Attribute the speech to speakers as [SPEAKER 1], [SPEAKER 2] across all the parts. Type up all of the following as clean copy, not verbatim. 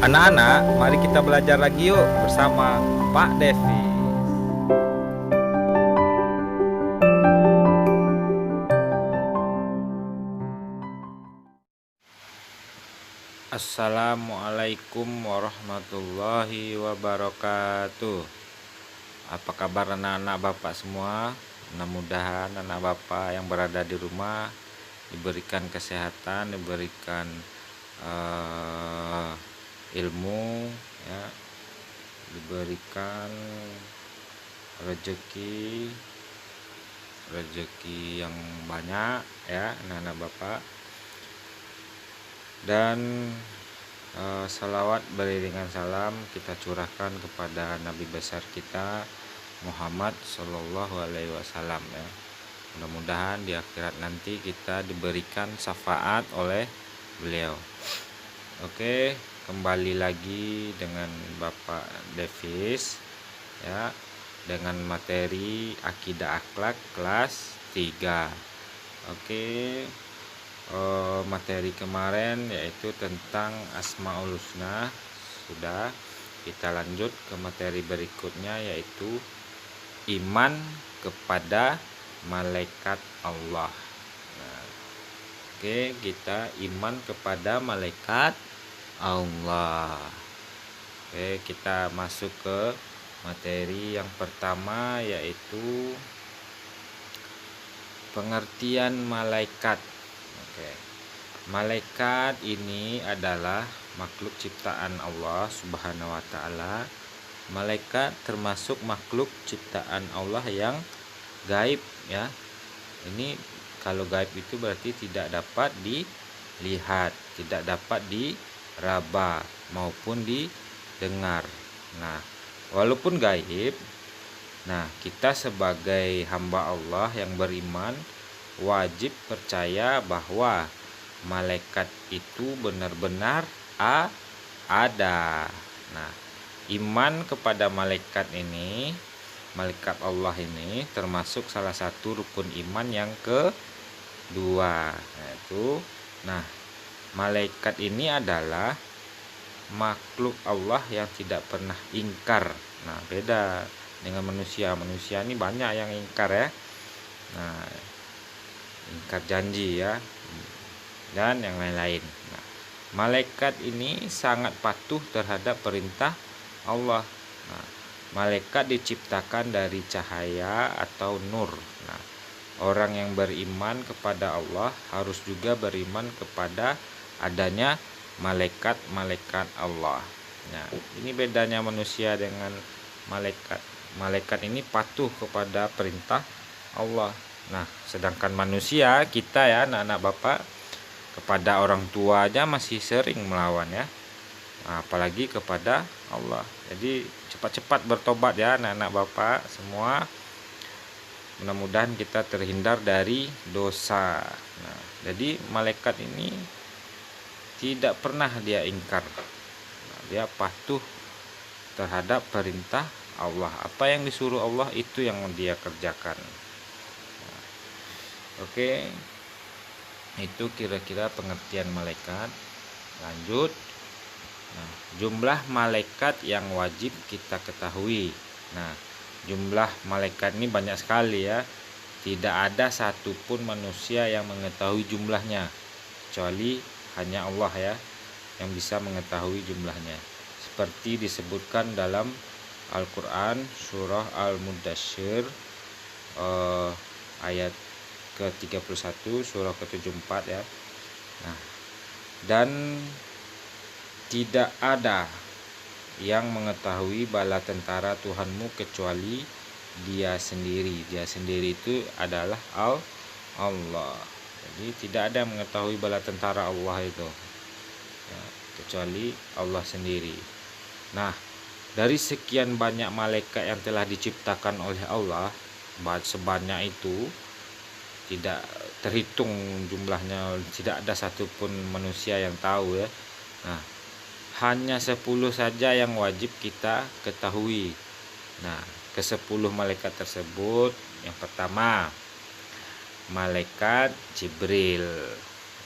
[SPEAKER 1] Anak-anak, mari kita belajar lagi yuk bersama Pak Devi. Assalamualaikum warahmatullahi wabarakatuh. Apa kabar anak-anak Bapak semua? Mudah-mudahan anak Bapak yang berada di rumah diberikan kesehatan, diberikan ilmu, ya, diberikan rezeki yang banyak, ya anak-anak Bapak. Dan salawat beriringan salam kita curahkan kepada Nabi besar kita Muhammad Shallallahu Alaihi Wasallam, ya. Mudah-mudahan di akhirat nanti kita diberikan syafaat oleh beliau. Oke, kembali lagi dengan Bapak Davis, ya, dengan materi akidah akhlak kelas 3. Oke, materi kemarin yaitu tentang Asmaul Husna sudah. Kita lanjut ke materi berikutnya yaitu iman kepada malaikat Allah. Nah, oke, kita iman kepada malaikat Allah. Oke, kita masuk ke materi yang pertama yaitu pengertian malaikat. Oke. Malaikat ini adalah makhluk ciptaan Allah Subhanahu wa taala. Malaikat termasuk makhluk ciptaan Allah yang gaib, ya. Ini kalau gaib itu berarti tidak dapat dilihat, tidak dapat diraba maupun didengar. Nah, walaupun gaib, nah, kita sebagai hamba Allah yang beriman wajib percaya bahwa malaikat itu benar-benar ada. Nah, iman kepada malaikat ini, malaikat Allah ini termasuk salah satu rukun iman yang kedua, yaitu malaikat ini adalah makhluk Allah yang tidak pernah ingkar. Nah, beda dengan manusia. Manusia ini banyak yang ingkar, ya. Nah, ingkar janji, ya, dan yang lain-lain. Nah, malaikat ini sangat patuh terhadap perintah Allah. Nah, malaikat diciptakan dari cahaya atau nur. Nah, orang yang beriman kepada Allah harus juga beriman kepada adanya malaikat-malaikat Allah. Nah, ini bedanya manusia dengan malaikat. Malaikat ini patuh kepada perintah Allah. Nah, sedangkan manusia, kita, ya anak-anak Bapak, kepada orang tua aja masih sering melawan, ya. Nah, apalagi kepada Allah. Jadi cepat-cepat bertobat, ya anak-anak Bapak semua. Mudah-mudahan kita terhindar dari dosa. Nah, jadi malaikat ini tidak pernah dia ingkar. Nah, dia patuh terhadap perintah Allah. Apa yang disuruh Allah itu yang dia kerjakan. Nah, oke, itu kira-kira pengertian malaikat. Lanjut. Nah, jumlah malaikat yang wajib kita ketahui. Nah, jumlah malaikat ini banyak sekali, ya. Tidak ada satupun manusia yang mengetahui jumlahnya, kecuali hanya Allah, ya, yang bisa mengetahui jumlahnya. Seperti disebutkan dalam Al-Quran surah Al-Mudaththir ayat ke-31, surah ke-74, ya. Nah, dan tidak ada yang mengetahui bala tentara Tuhanmu kecuali Dia sendiri. Dia sendiri itu adalah Allah. Jadi tidak ada yang mengetahui bala tentara Allah itu, ya, kecuali Allah sendiri. Nah, dari sekian banyak malaikat yang telah diciptakan oleh Allah, sebanyak itu tidak terhitung jumlahnya, tidak ada satupun manusia yang tahu, ya. Nah, hanya 10 saja yang wajib kita ketahui. Nah, ke-10 malaikat tersebut, yang pertama malaikat Jibril,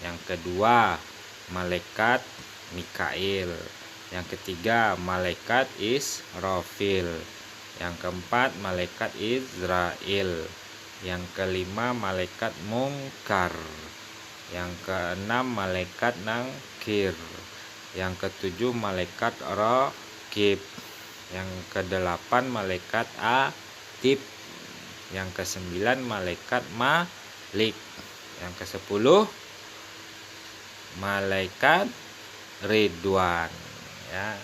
[SPEAKER 1] yang kedua malaikat Mikail, Yang ketiga malaikat Israfil. Yang keempat malaikat Israel. Yang kelima malaikat Mungkar. Yang keenam malaikat Nangkir. Yang ketujuh malaikat Raqib. Yang kedelapan malaikat Atib. Yang kesembilan malaikat Malik. Yang kesepuluh malaikat Ridwan. Ya,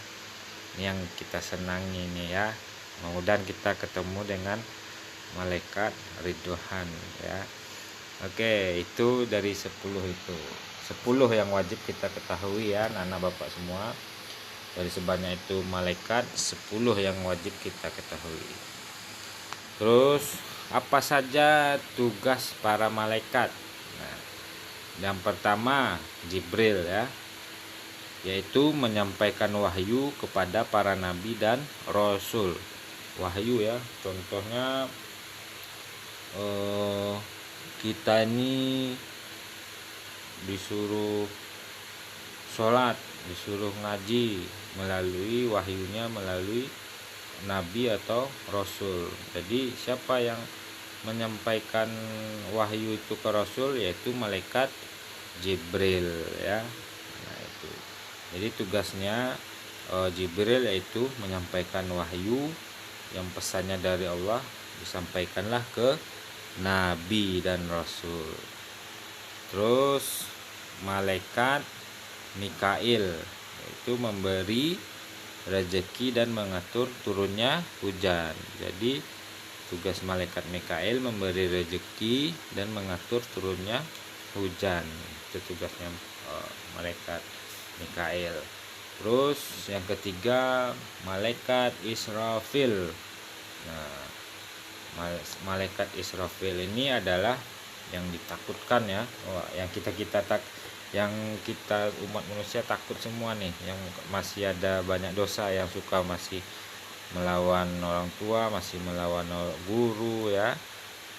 [SPEAKER 1] ini yang kita senangi nih ya. Mudah-mudahan kita ketemu dengan malaikat Ridwan ya. Oke, itu dari 10 itu. 10 yang wajib kita ketahui ya, anak bapak semua. Dari sebanyak itu malaikat, 10 yang wajib kita ketahui. Terus apa saja tugas para malaikat? Nah, yang pertama Jibril ya, yaitu menyampaikan wahyu kepada para nabi dan rasul. Wahyu ya, contohnya kita ini disuruh sholat, disuruh ngaji melalui wahyunya, melalui nabi atau rasul. Jadi siapa yang menyampaikan wahyu itu ke rasul, yaitu malaikat Jibril ya. Nah, itu. Jadi tugasnya Jibril yaitu menyampaikan wahyu yang pesannya dari Allah, disampaikanlah ke nabi dan rasul. Terus malaikat Mikail yaitu memberi rezeki dan mengatur turunnya hujan. Jadi tugas malaikat Mikail memberi rezeki dan mengatur turunnya hujan. Itu tugasnya malaikat Mikail. Terus yang ketiga malaikat Israfil. Nah, malaikat Israfil ini adalah yang ditakutkan ya. Yang kita umat manusia takut semua nih, yang masih ada banyak dosa, yang suka masih melawan orang tua, masih melawan guru ya,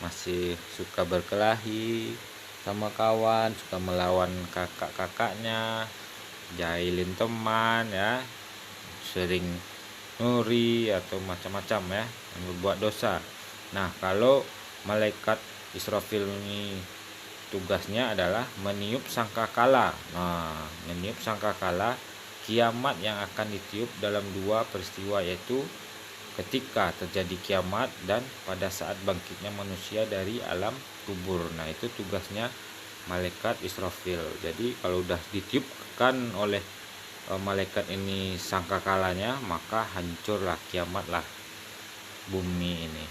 [SPEAKER 1] masih suka berkelahi sama kawan, suka melawan kakak-kakaknya, jahilin teman ya, sering nuri atau macam-macam ya, yang berbuat dosa. Nah, kalau malaikat Israfil ini tugasnya adalah meniup sangkakala. Nah, meniup sangkakala kiamat yang akan ditiup dalam dua peristiwa, yaitu ketika terjadi kiamat dan pada saat bangkitnya manusia dari alam kubur. Nah, itu tugasnya malaikat Israfil. Jadi kalau udah ditiupkan oleh malaikat ini sangkakalanya, maka hancurlah, kiamatlah bumi ini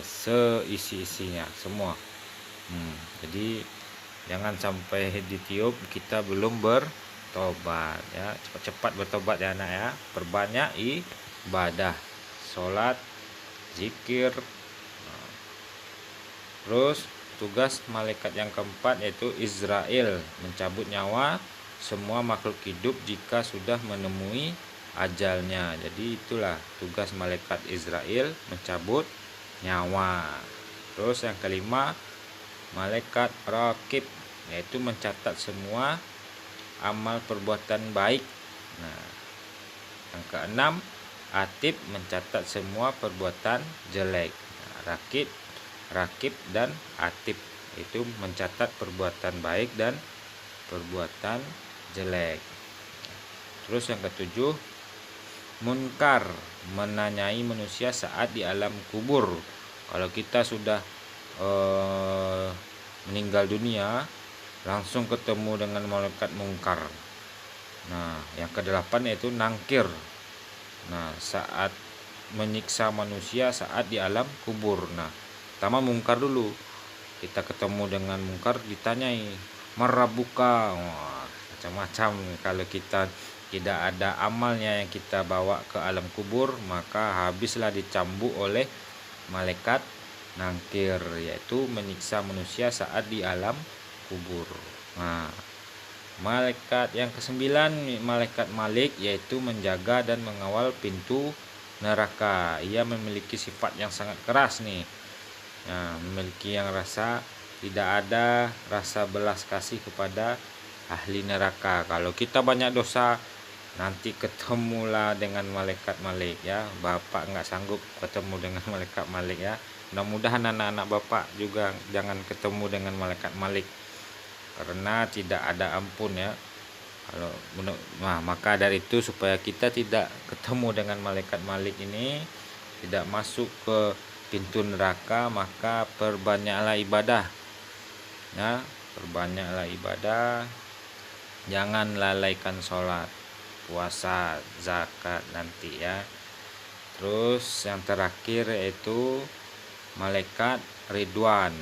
[SPEAKER 1] seisi-isinya semua. Jadi jangan sampai ditiup kita belum bertobat ya. Cepat-cepat bertobat ya anak ya. Perbanyak ibadah, sholat, zikir. Terus tugas malaikat yang keempat yaitu Israel, mencabut nyawa semua makhluk hidup jika sudah menemui ajalnya. Jadi itulah tugas malaikat Israel, mencabut nyawa. Terus yang kelima malaikat Raqib, yaitu mencatat semua amal perbuatan baik. Nah, yang keenam Atib, mencatat semua perbuatan jelek. Nah, Raqib dan Atib itu mencatat perbuatan baik dan perbuatan jelek. Terus yang ketujuh Munkar, menanyai manusia saat di alam kubur. Kalau kita sudah meninggal dunia, langsung ketemu dengan malaikat Munkar. Nah, yang kedelapan yaitu Nangkir. Nah, saat menyiksa manusia saat di alam kubur. Nah, pertama Munkar dulu. Kita ketemu dengan Munkar, ditanyai marabuka. Wah, macam-macam. Kalau kita tidak ada amalnya yang kita bawa ke alam kubur, maka habislah dicambuk oleh malaikat Nangkir, yaitu menyiksa manusia saat di alam kubur. Nah, malaikat yang kesembilan malaikat Malik, yaitu menjaga dan mengawal pintu neraka. Ia memiliki sifat yang sangat keras nih. Nah, memiliki yang tidak ada rasa belas kasih kepada ahli neraka. Kalau kita banyak dosa, nanti ketemulah dengan malaikat Malik ya. Bapak nggak sanggup ketemu dengan malaikat Malik ya. Mudah-mudahan anak-anak bapak juga jangan ketemu dengan malaikat Malik, karena tidak ada ampun ya. Kalau maka dari itu, supaya kita tidak ketemu dengan malaikat Malik ini, tidak masuk ke pintu neraka, maka perbanyaklah ibadah ya, perbanyaklah ibadah. Jangan lalaikan sholat, puasa, zakat nanti ya. Terus yang terakhir yaitu malaikat Ridwan.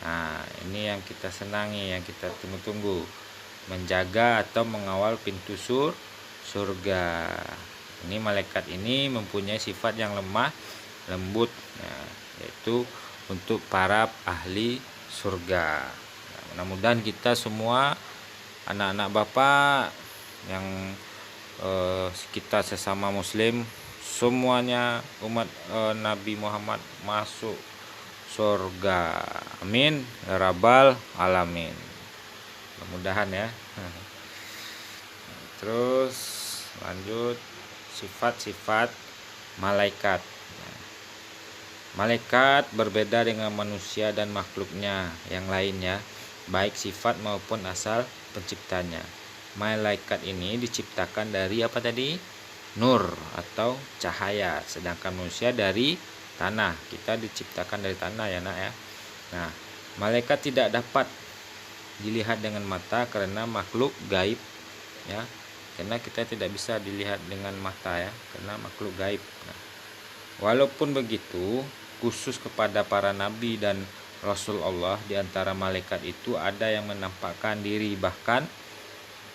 [SPEAKER 1] Nah, ini yang kita senangi, yang kita tunggu-tunggu, menjaga atau mengawal pintu surga. Ini malaikat ini mempunyai sifat yang lemah lembut, nah, yaitu untuk para ahli surga. Nah, mudah-mudahan kita semua anak-anak bapak yang kita sesama muslim, semuanya umat Nabi Muhammad masuk surga. Amin ya rabbal alamin. Mudah-mudahan ya. Terus lanjut sifat-sifat malaikat. Malaikat berbeda dengan manusia dan makhluknya yang lainnya, baik sifat maupun asal penciptanya. Malaikat ini diciptakan dari apa tadi? Nur atau cahaya, sedangkan manusia dari tanah. Kita diciptakan dari tanah ya nak ya. Nah, malaikat tidak dapat dilihat dengan mata karena makhluk gaib ya. Karena kita tidak bisa dilihat dengan mata ya, karena makhluk gaib. Nah, walaupun begitu, khusus kepada para nabi dan rasul Allah, di antara malaikat itu ada yang menampakkan diri, bahkan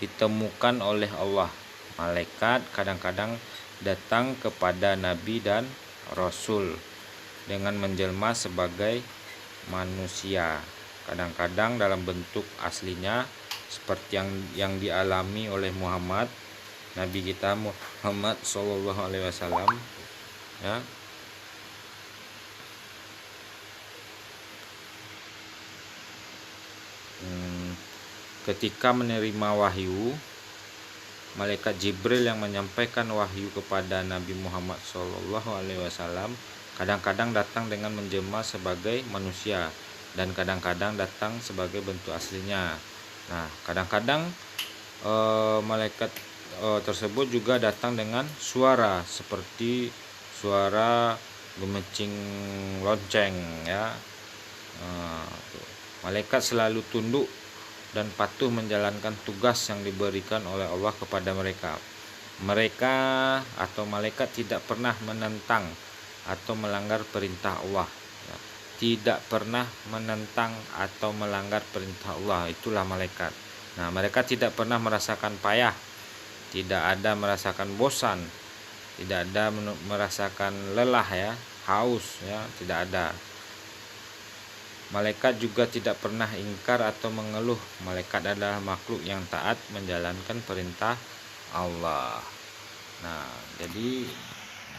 [SPEAKER 1] ditemukan oleh Allah. Malaikat kadang-kadang datang kepada nabi dan rasul dengan menjelma sebagai manusia, kadang-kadang dalam bentuk aslinya seperti yang dialami oleh Muhammad, Nabi kita Muhammad Shallallahu Alaihi Wasallam ya. Ketika menerima wahyu, malaikat Jibril yang menyampaikan wahyu kepada Nabi Muhammad Shallallahu Alaihi Wasallam kadang-kadang datang dengan menjelma sebagai manusia dan kadang-kadang datang sebagai bentuk aslinya. Nah, kadang-kadang malaikat tersebut juga datang dengan suara seperti suara gemecing lonceng ya. Malaikat selalu tunduk dan patuh menjalankan tugas yang diberikan oleh Allah kepada mereka. Mereka atau malaikat tidak pernah menentang atau melanggar perintah Allah ya. Tidak pernah menentang atau melanggar perintah Allah, itulah malaikat. Nah, mereka tidak pernah merasakan payah, tidak ada merasakan bosan, tidak ada merasakan lelah ya, haus ya, tidak ada. Malaikat juga tidak pernah ingkar atau mengeluh. Malaikat adalah makhluk yang taat menjalankan perintah Allah. Nah, jadi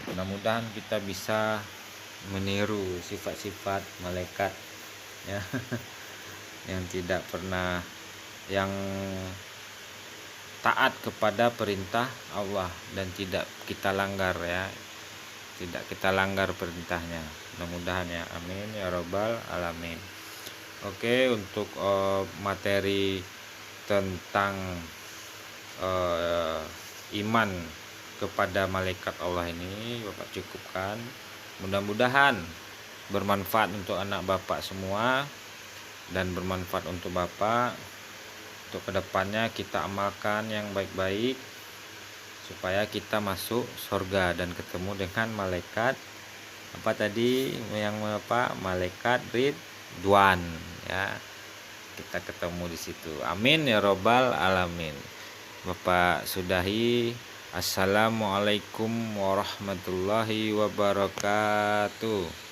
[SPEAKER 1] mudah-mudahan kita bisa meniru sifat-sifat malaikat ya. Yang tidak pernah, yang taat kepada perintah Allah dan tidak kita langgar ya. Tidak kita langgar perintahnya, mudah-mudahan ya, amin ya robbal alamin. Oke, untuk materi tentang iman kepada malaikat Allah ini Bapak cukupkan. Mudah-mudahan bermanfaat untuk anak Bapak semua dan bermanfaat untuk Bapak. Untuk kedepannya kita amalkan yang baik-baik supaya kita masuk surga dan ketemu dengan malaikat apa tadi yang apa, malaikat Ridwan ya. Kita ketemu di situ, amin ya robbal alamin. Bapak sudahi. Assalamualaikum warahmatullahi wabarakatuh.